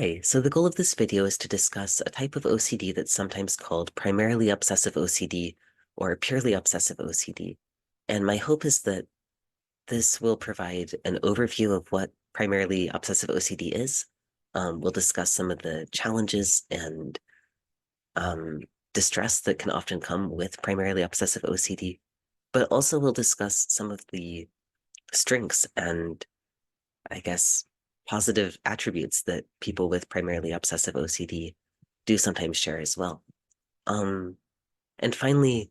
Okay, so the goal of this video is to discuss a type of OCD that's sometimes called primarily obsessive OCD or purely obsessive OCD. And my hope is that this will provide an overview of what primarily obsessive OCD is. We'll discuss some of the challenges and distress that can often come with primarily obsessive OCD, but also we'll discuss some of the strengths and, I guess, positive attributes that people with primarily obsessive OCD do sometimes share as well. Um, and finally,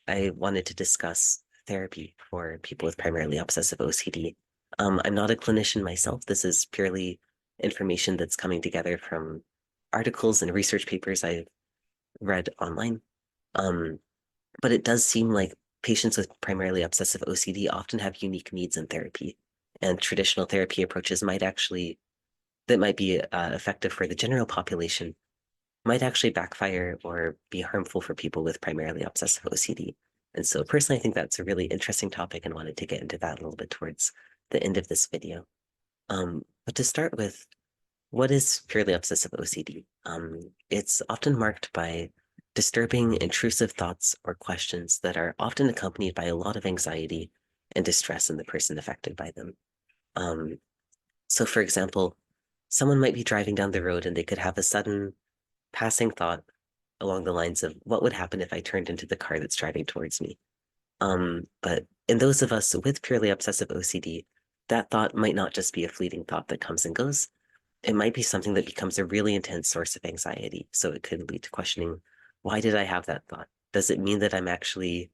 I wanted to discuss therapy for people with primarily obsessive OCD. I'm not a clinician myself. This is purely information that's coming together from articles and research papers I've read online. Um, but it does seem like patients with primarily obsessive OCD often have unique needs in therapy, and traditional therapy approaches that might be effective for the general population might actually backfire or be harmful for people with primarily obsessive OCD. And so personally, I think that's a really interesting topic and wanted to get into that a little bit towards the end of this video. But to start with, what is purely obsessive OCD? It's often marked by disturbing, intrusive thoughts or questions that are often accompanied by a lot of anxiety and distress in the person affected by them. Um, so for example, someone might be driving down the road and they could have a sudden passing thought along the lines of what would happen if I turned into the car that's driving towards me. But in those of us with purely obsessive OCD, that thought might not just be a fleeting thought that comes and goes. It might be something that becomes a really intense source of anxiety. So it could lead to questioning, why did I have that thought? Does it mean that I'm actually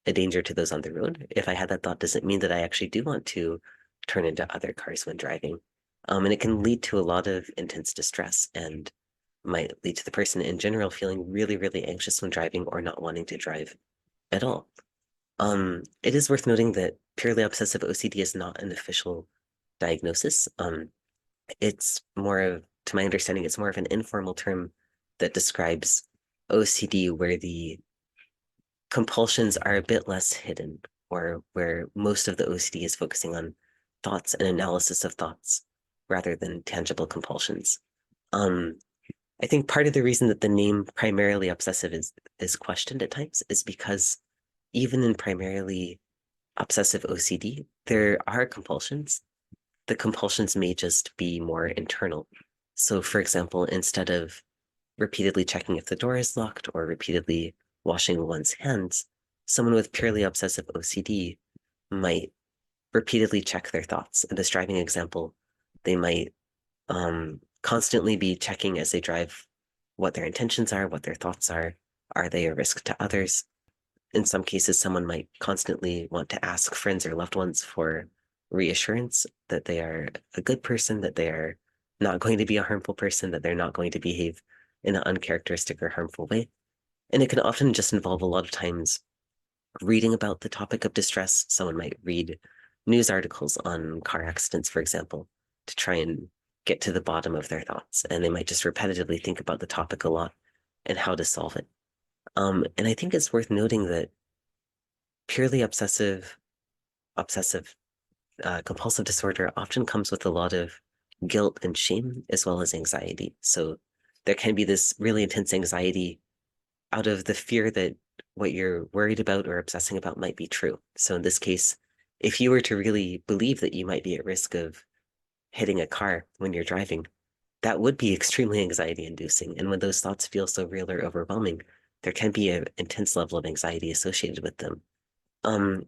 a danger to those on the road? If I had that thought, does it mean that I actually do want to turn into other cars when driving? And it can lead to a lot of intense distress and might lead to the person in general feeling really, really anxious when driving or not wanting to drive at all. It is worth noting that purely obsessive OCD is not an official diagnosis. It's more of, to my understanding, it's more of an informal term that describes OCD where the compulsions are a bit less hidden, or where most of the OCD is focusing on thoughts and analysis of thoughts rather than tangible compulsions. Um, I think part of the reason that the name primarily obsessive is questioned at times is because even in primarily obsessive OCD, there are compulsions. The compulsions may just be more internal. So for example, instead of repeatedly checking if the door is locked or repeatedly washing one's hands, someone with purely obsessive OCD might repeatedly check their thoughts. In this driving example, they might constantly be checking as they drive what their intentions are, what their thoughts are. Are they a risk to others? In some cases, someone might constantly want to ask friends or loved ones for reassurance that they are a good person, that they are not going to be a harmful person, that they're not going to behave in an uncharacteristic or harmful way. And it can often just involve a lot of times reading about the topic of distress. Someone might read news articles on car accidents, for example, to try and get to the bottom of their thoughts. And they might just repetitively think about the topic a lot and how to solve it. And I think it's worth noting that purely obsessive compulsive disorder often comes with a lot of guilt and shame as well as anxiety. So there can be this really intense anxiety out of the fear that what you're worried about or obsessing about might be true. So in this case, if you were to really believe that you might be at risk of hitting a car when you're driving, that would be extremely anxiety inducing. And when those thoughts feel so real or overwhelming, there can be an intense level of anxiety associated with them.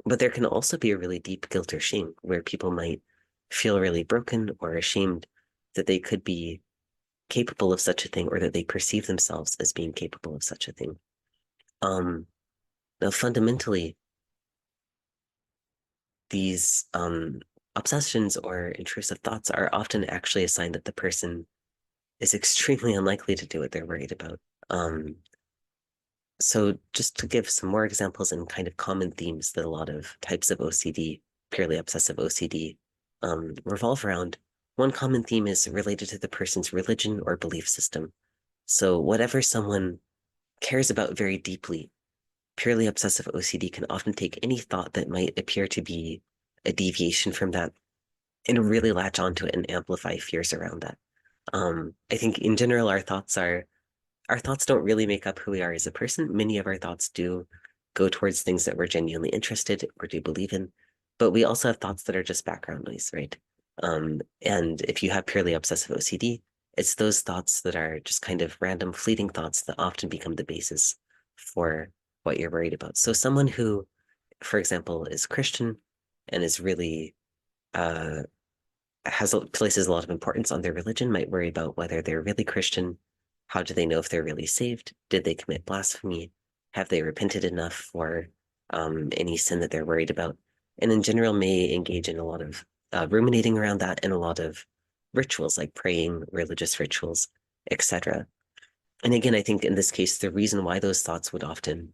But there can also be a really deep guilt or shame where people might feel really broken or ashamed that they could be capable of such a thing or that they perceive themselves as being capable of such a thing. Now, fundamentally, these obsessions or intrusive thoughts are often actually a sign that the person is extremely unlikely to do what they're worried about. So just to give some more examples and kind of common themes that a lot of types of OCD, purely obsessive OCD, revolve around, one common theme is related to the person's religion or belief system. So whatever someone cares about very deeply, purely obsessive OCD can often take any thought that might appear to be a deviation from that and really latch onto it and amplify fears around that. I think in general, our thoughts don't really make up who we are as a person. Many of our thoughts do go towards things that we're genuinely interested or do believe in, but we also have thoughts that are just background noise, right? And if you have purely obsessive OCD, it's those thoughts that are just kind of random, fleeting thoughts that often become the basis for what you're worried about. So someone who, for example, is Christian and is really uh, places a lot of importance on their religion might worry about whether they're really Christian. How do they know if they're really saved? Did they commit blasphemy? Have they repented enough for any sin that they're worried about? And in general, may engage in a lot of ruminating around that and a lot of rituals like praying, religious rituals, etc. And again, I think in this case, the reason why those thoughts would often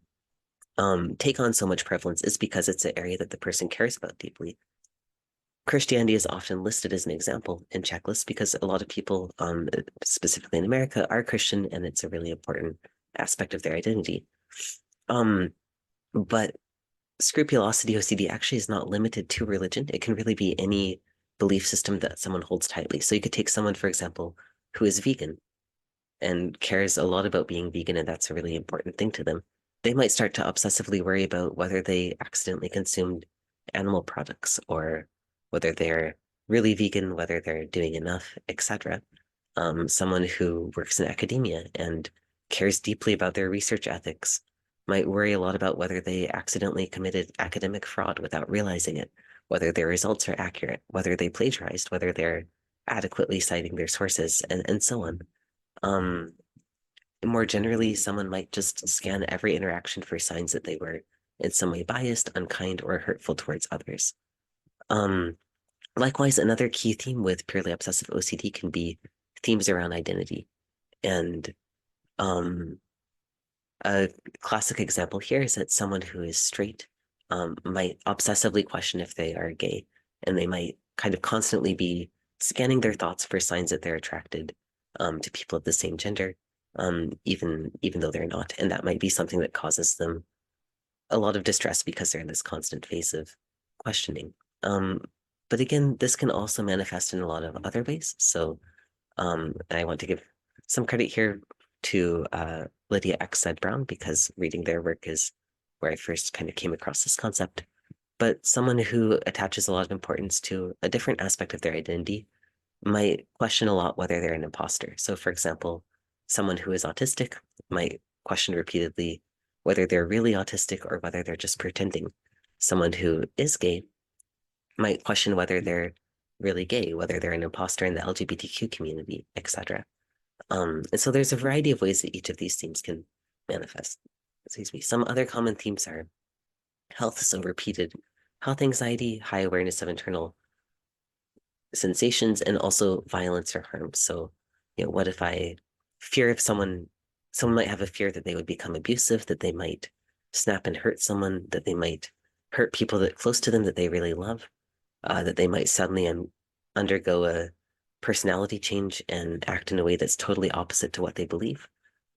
take on so much prevalence is because it's an area that the person cares about deeply. Christianity is often listed as an example in checklists because a lot of people, specifically in America, are Christian, and it's a really important aspect of their identity. But scrupulosity OCD actually is not limited to religion. It can really be any belief system that someone holds tightly. So you could take someone, for example, who is vegan and cares a lot about being vegan, and that's a really important thing to them. They might start to obsessively worry about whether they accidentally consumed animal products or whether they're really vegan, whether they're doing enough, etc. Someone who works in academia and cares deeply about their research ethics might worry a lot about whether they accidentally committed academic fraud without realizing it, whether their results are accurate, whether they plagiarized, whether they're adequately citing their sources, and so on. Um, More generally, someone might just scan every interaction for signs that they were in some way biased, unkind, or hurtful towards others. Um, Likewise, another key theme with purely obsessive OCD can be themes around identity. And a classic example here is that someone who is straight might obsessively question if they are gay, and they might kind of constantly be scanning their thoughts for signs that they're attracted to people of the same gender, even though they're not. And that might be something that causes them a lot of distress because they're in this constant phase of questioning. But again, this can also manifest in a lot of other ways. So I want to give some credit here to Lydia X. Brown because reading their work is where I first kind of came across this concept. But someone who attaches a lot of importance to a different aspect of their identity might question a lot whether they're an imposter. So, for example, someone who is autistic might question repeatedly whether they're really autistic or whether they're just pretending. Someone who is gay might question whether they're really gay, whether they're an imposter in the LGBTQ community, etc. And so there's a variety of ways that each of these themes can manifest. Excuse me. Some other common themes are health, so repeated health anxiety, high awareness of internal sensations, and also violence or harm. So, what if I fear if someone might have a fear that they would become abusive, that they might snap and hurt someone, that they might hurt people that close to them that they really love, that they might suddenly undergo a personality change and act in a way that's totally opposite to what they believe,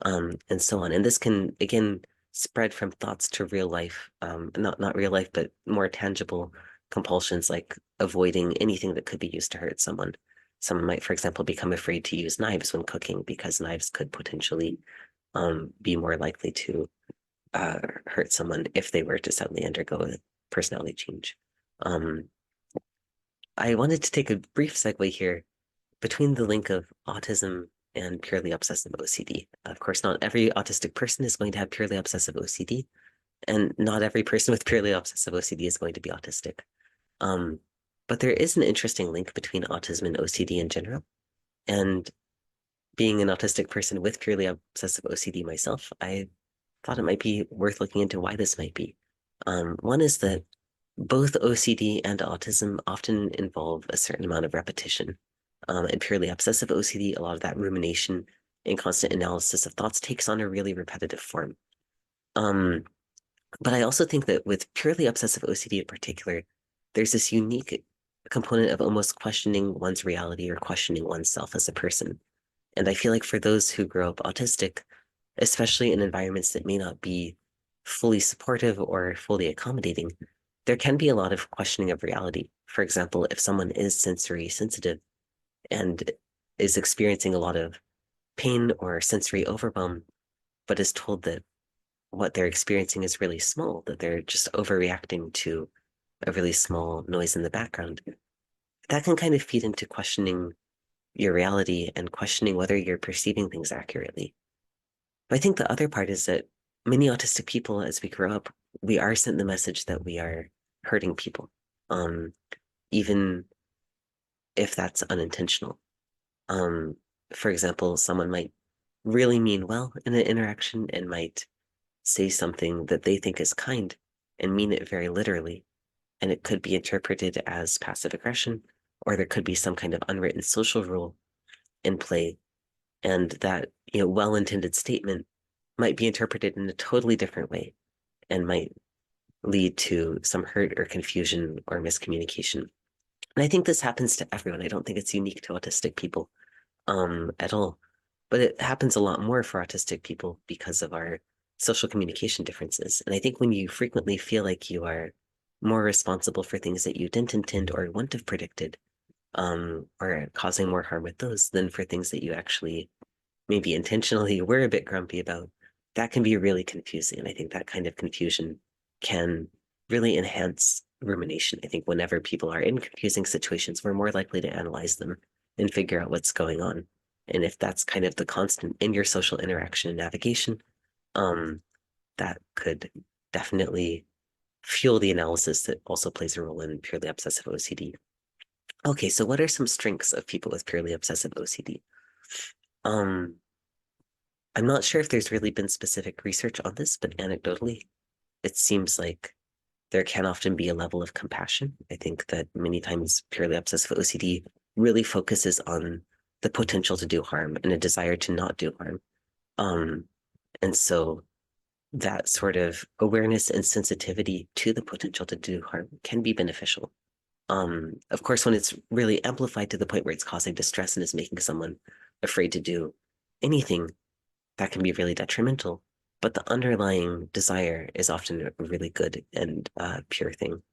and so on. And this can, again, spread from thoughts to real life, not real life, but more tangible compulsions like avoiding anything that could be used to hurt someone. Someone might, for example, become afraid to use knives when cooking because knives could potentially be more likely to hurt someone if they were to suddenly undergo a personality change. I wanted to take a brief segue here between the link of autism and purely obsessive OCD. Of course, not every autistic person is going to have purely obsessive OCD, and not every person with purely obsessive OCD is going to be autistic. Um, but there is an interesting link between autism and OCD in general. And being an autistic person with purely obsessive OCD myself, I thought it might be worth looking into why this might be. One is that both OCD and autism often involve a certain amount of repetition. And purely obsessive OCD, a lot of that rumination and constant analysis of thoughts takes on a really repetitive form. But I also think that with purely obsessive OCD in particular, there's this unique component of almost questioning one's reality or questioning oneself as a person. And I feel like for those who grow up autistic, especially in environments that may not be fully supportive or fully accommodating, there can be a lot of questioning of reality. For example, if someone is sensory sensitive and is experiencing a lot of pain or sensory overwhelm, but is told that what they're experiencing is really small, that they're just overreacting to a really small noise in the background. That can kind of feed into questioning your reality and questioning whether you're perceiving things accurately. But I think the other part is that many autistic people, as we grow up, we are sent the message that we are hurting people, um, even if that's unintentional. Um, for example, someone might really mean well in an interaction and might say something that they think is kind and mean it very literally. And it could be interpreted as passive aggression, or there could be some kind of unwritten social rule in play. And that, well-intended statement might be interpreted in a totally different way and might lead to some hurt or confusion or miscommunication. And I think this happens to everyone. I don't think it's unique to autistic people at all. But it happens a lot more for autistic people because of our social communication differences. And I think when you frequently feel like you are more responsible for things that you didn't intend or wouldn't have predicted, or causing more harm with those than for things that you actually maybe intentionally were a bit grumpy about, that can be really confusing. And I think that kind of confusion can really enhance rumination. I think whenever people are in confusing situations, we're more likely to analyze them and figure out what's going on. And if that's kind of the constant in your social interaction and navigation, that could definitely fuel the analysis that also plays a role in purely obsessive OCD. Okay, so what are some strengths of people with purely obsessive OCD? Um, I'm not sure if there's really been specific research on this, but anecdotally, it seems like there can often be a level of compassion. I think that many times purely obsessive OCD really focuses on the potential to do harm and a desire to not do harm. Um, and so that sort of awareness and sensitivity to the potential to do harm can be beneficial. Of course, when it's really amplified to the point where it's causing distress and is making someone afraid to do anything, that can be really detrimental. But the underlying desire is often a really good and pure thing.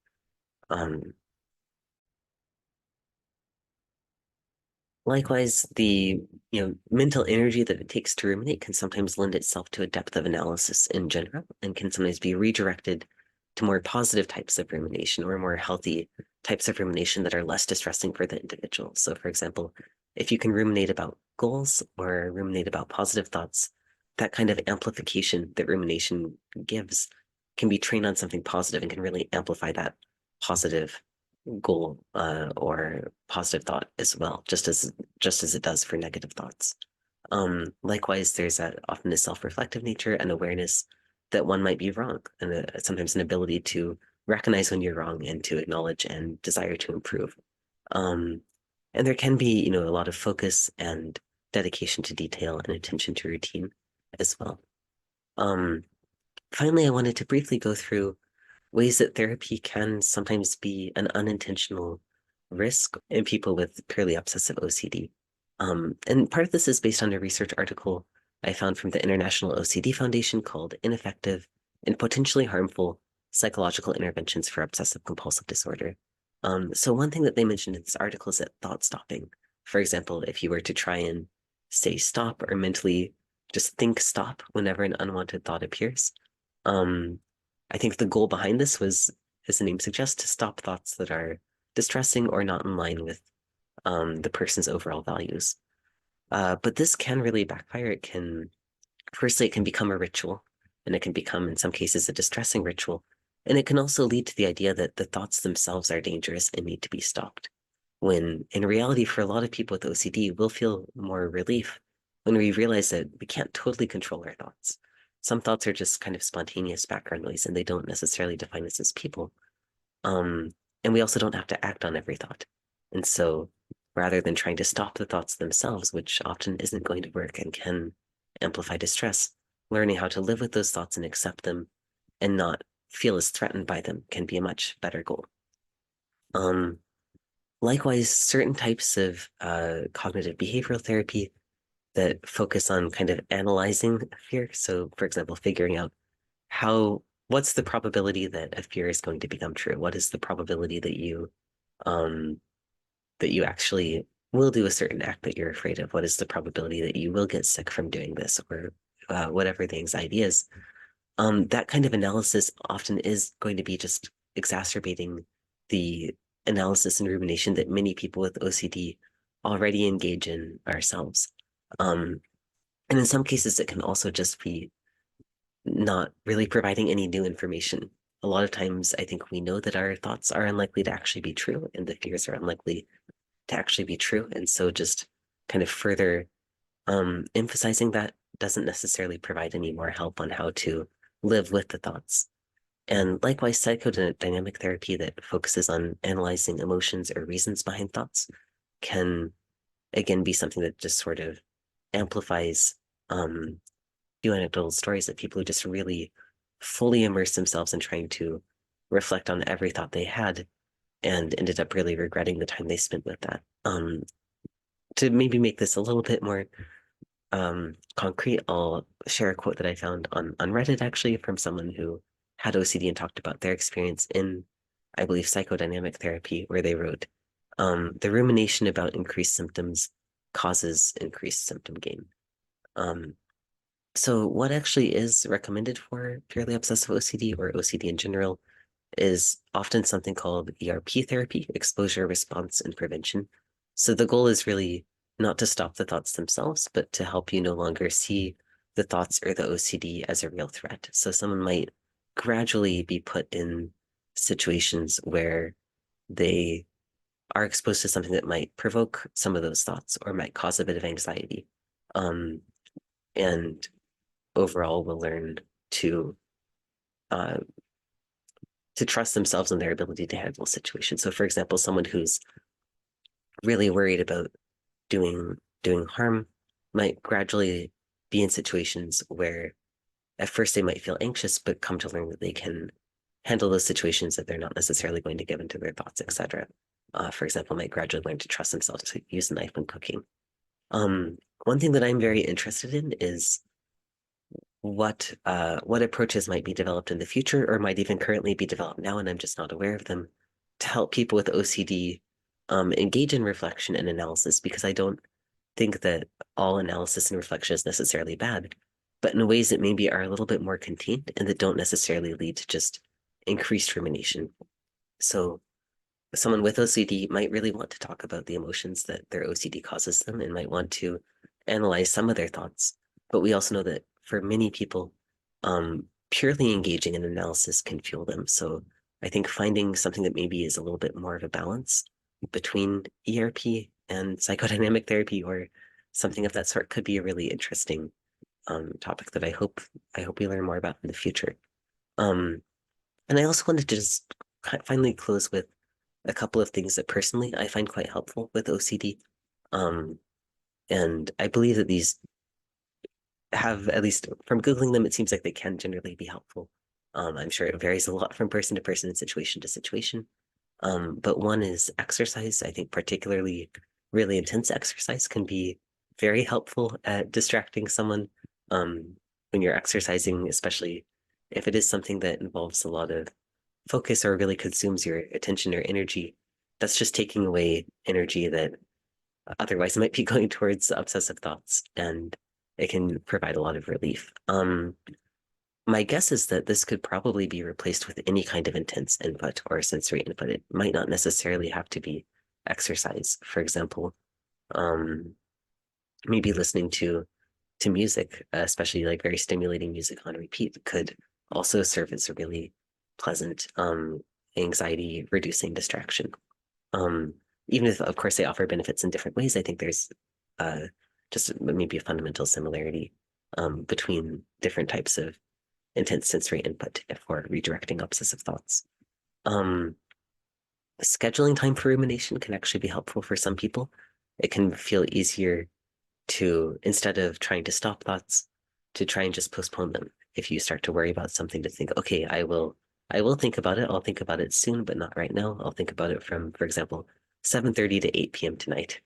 Um, Likewise, the mental energy that it takes to ruminate can sometimes lend itself to a depth of analysis in general, and can sometimes be redirected to more positive types of rumination or more healthy types of rumination that are less distressing for the individual. So, for example, if you can ruminate about goals or ruminate about positive thoughts, that kind of amplification that rumination gives can be trained on something positive and can really amplify that positive goal or positive thought as well, just as it does for negative thoughts. Likewise, there's often a self-reflective nature and awareness that one might be wrong, and sometimes an ability to recognize when you're wrong and to acknowledge and desire to improve. Um, and there can be, a lot of focus and dedication to detail and attention to routine as well. Um, Finally, I wanted to briefly go through ways that therapy can sometimes be an unintentional risk in people with purely obsessive OCD. And part of this is based on a research article I found from the International OCD Foundation called Ineffective and Potentially Harmful Psychological Interventions for Obsessive Compulsive Disorder. So one thing that they mentioned in this article is that thought stopping. For example, if you were to try and say stop or mentally just think stop whenever an unwanted thought appears, um, I think the goal behind this was, as the name suggests, to stop thoughts that are distressing or not in line with the person's overall values. But this can really backfire. Firstly, it can become a ritual, and it can become, in some cases, a distressing ritual. And it can also lead to the idea that the thoughts themselves are dangerous and need to be stopped. When in reality, for a lot of people with OCD, we'll feel more relief when we realize that we can't totally control our thoughts. Some thoughts are just kind of spontaneous background noise, and they don't necessarily define us as people. And we also don't have to act on every thought. And so rather than trying to stop the thoughts themselves, which often isn't going to work and can amplify distress, learning how to live with those thoughts and accept them and not feel as threatened by them can be a much better goal. Likewise, certain types of cognitive behavioral therapy that focus on kind of analyzing fear. So, for example, figuring out what's the probability that a fear is going to become true? What is the probability that you actually will do a certain act that you're afraid of? What is the probability that you will get sick from doing this, or whatever the anxiety is? That kind of analysis often is going to be just exacerbating the analysis and rumination that many people with OCD already engage in ourselves. And in some cases, it can also just be not really providing any new information. A lot of times, I think we know that our thoughts are unlikely to actually be true, and the fears are unlikely to actually be true. And so just kind of further emphasizing that doesn't necessarily provide any more help on how to live with the thoughts. And likewise, psychodynamic therapy that focuses on analyzing emotions or reasons behind thoughts can, again, be something that just sort of amplifies few anecdotal stories of people who just really fully immerse themselves in trying to reflect on every thought they had and ended up really regretting the time they spent with that. To maybe make this a little bit more concrete, I'll share a quote that I found on Reddit actually from someone who had OCD and talked about their experience in, I believe, psychodynamic therapy, where they wrote, the rumination about increased symptoms causes increased symptom gain. So what actually is recommended for purely obsessive OCD or OCD in general is often something called ERP therapy, exposure, response, and prevention. So the goal is really not to stop the thoughts themselves, but to help you no longer see the thoughts or the OCD as a real threat. So someone might gradually be put in situations where they are exposed to something that might provoke some of those thoughts or might cause a bit of anxiety. And overall will learn uh, to trust themselves and their ability to handle situations. So for example, someone who's really worried about doing harm might gradually be in situations where at first they might feel anxious, but come to learn that they can handle those situations, that they're not necessarily going to give into their thoughts, etc. For example, might gradually learn to trust themselves to use a knife when cooking. One thing that I'm very interested in is what approaches might be developed in the future or might even currently be developed now, and I'm just not aware of them, to help people with OCD engage in reflection and analysis, because I don't think that all analysis and reflection is necessarily bad, but in ways that maybe are a little bit more contained and that don't necessarily lead to just increased rumination. So someone with OCD might really want to talk about the emotions that their OCD causes them and might want to analyze some of their thoughts. But we also know that for many people, purely engaging in analysis can fuel them. So I think finding something that maybe is a little bit more of a balance between ERP and psychodynamic therapy or something of that sort could be a really interesting topic that I hope we learn more about in the future. And I also wanted to just finally close with a couple of things that personally I find quite helpful with OCD. And I believe that these have, at least from Googling them, it seems like they can generally be helpful. I'm sure it varies a lot from person to person and situation to situation. But one is exercise. I think particularly really intense exercise can be very helpful at distracting someone. When you're exercising, especially if it is something that involves a lot of focus or really consumes your attention or energy, that's just taking away energy that otherwise might be going towards obsessive thoughts, and it can provide a lot of relief. My guess is that this could probably be replaced with any kind of intense input or sensory input. It might not necessarily have to be exercise. For example, maybe listening to music, especially like very stimulating music on repeat, could also serve as a really pleasant anxiety reducing distraction. Even if, of course, they offer benefits in different ways, I think there's just maybe a fundamental similarity between different types of intense sensory input for redirecting obsessive thoughts. Scheduling time for rumination can actually be helpful for some people. It can feel easier to, instead of trying to stop thoughts, to try and just postpone them. If you start to worry about something, to think, okay, I will think about it. I'll think about it soon, but not right now. I'll think about it from, for example, 7:30 to 8 p.m. tonight.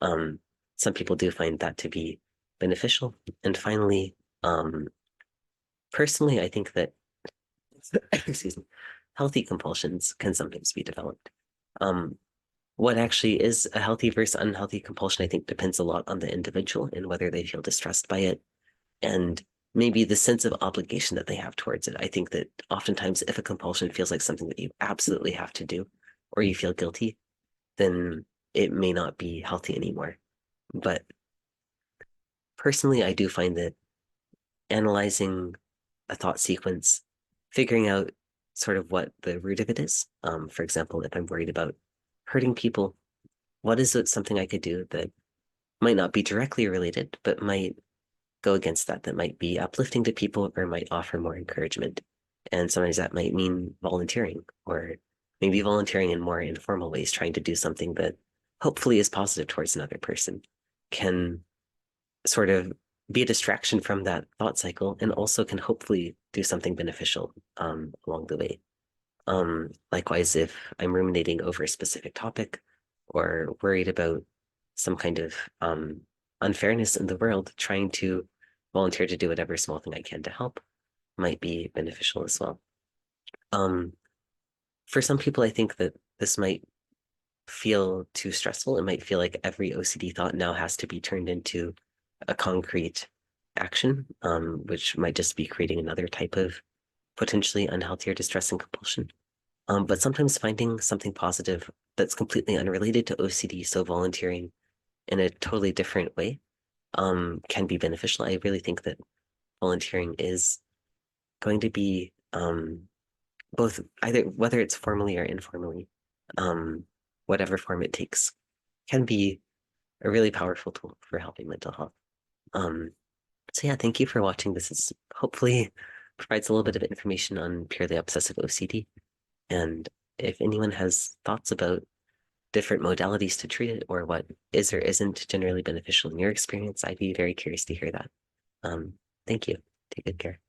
Some people do find that to be beneficial. And finally, personally, I think that excuse me, healthy compulsions can sometimes be developed. what actually is a healthy versus unhealthy compulsion, I think depends a lot on the individual and whether they feel distressed by it and maybe the sense of obligation that they have towards it. I think that oftentimes if a compulsion feels like something that you absolutely have to do or you feel guilty, then it may not be healthy anymore. But personally, I do find that analyzing a thought sequence, figuring out sort of what the root of it is. For example, if I'm worried about hurting people, what is it something I could do that might not be directly related, but might go against that, that might be uplifting to people or might offer more encouragement. And sometimes that might mean volunteering or maybe volunteering in more informal ways, trying to do something that hopefully is positive towards another person can sort of be a distraction from that thought cycle and also can hopefully do something beneficial along the way. Likewise, if I'm ruminating over a specific topic or worried about some kind of unfairness in the world, trying to volunteer to do whatever small thing I can to help might be beneficial as well. For some people, I think that this might feel too stressful. It might feel like every OCD thought now has to be turned into a concrete action, which might just be creating another type of potentially unhealthy or distressing compulsion. But sometimes finding something positive that's completely unrelated to OCD, so volunteering in a totally different way, can be beneficial. I really think that volunteering is going to be both either whether it's formally or informally, whatever form it takes, can be a really powerful tool for helping mental health. Um, so yeah, thank you for watching. This is hopefully provides a little bit of information on purely obsessive OCD. And if anyone has thoughts about different modalities to treat it or what is or isn't generally beneficial in your experience, I'd be very curious to hear that. Um, thank you. Take good care.